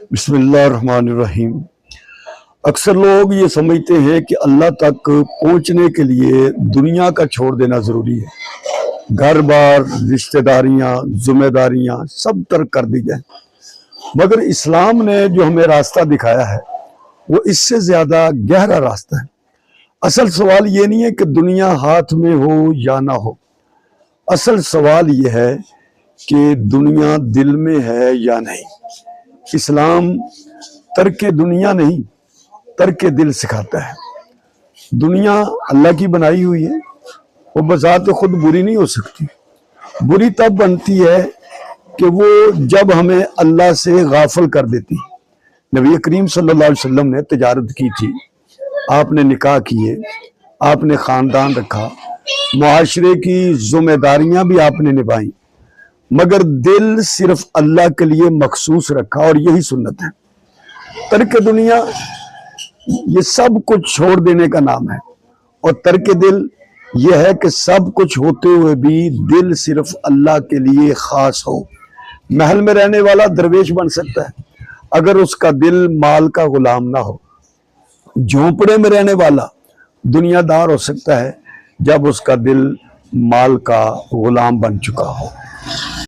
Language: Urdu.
بسم اللہ الرحمن الرحیم۔ اکثر لوگ یہ سمجھتے ہیں کہ اللہ تک پہنچنے کے لیے دنیا کا چھوڑ دینا ضروری ہے، گھر بار، رشتہ داریاں، ذمہ داریاں سب ترک کر دی جائیں، مگر اسلام نے جو ہمیں راستہ دکھایا ہے وہ اس سے زیادہ گہرا راستہ ہے۔ اصل سوال یہ نہیں ہے کہ دنیا ہاتھ میں ہو یا نہ ہو، اصل سوال یہ ہے کہ دنیا دل میں ہے یا نہیں۔ اسلام ترک دنیا نہیں، ترک دل سکھاتا ہے۔ دنیا اللہ کی بنائی ہوئی ہے، وہ بذات خود بری نہیں ہو سکتی۔ بری تب بنتی ہے کہ وہ جب ہمیں اللہ سے غافل کر دیتی۔ نبی کریم صلی اللہ علیہ وسلم نے تجارت کی تھی، آپ نے نکاح کیے، آپ نے خاندان رکھا، معاشرے کی ذمہ داریاں بھی آپ نے نبھائیں، مگر دل صرف اللہ کے لیے مخصوص رکھا، اور یہی سنت ہے۔ ترک دنیا یہ سب کچھ چھوڑ دینے کا نام ہے، اور ترک دل یہ ہے کہ سب کچھ ہوتے ہوئے بھی دل صرف اللہ کے لیے خاص ہو۔ محل میں رہنے والا درویش بن سکتا ہے اگر اس کا دل مال کا غلام نہ ہو۔ جھونپڑے میں رہنے والا دنیا دار ہو سکتا ہے جب اس کا دل مال کا غلام بن چکا ہو۔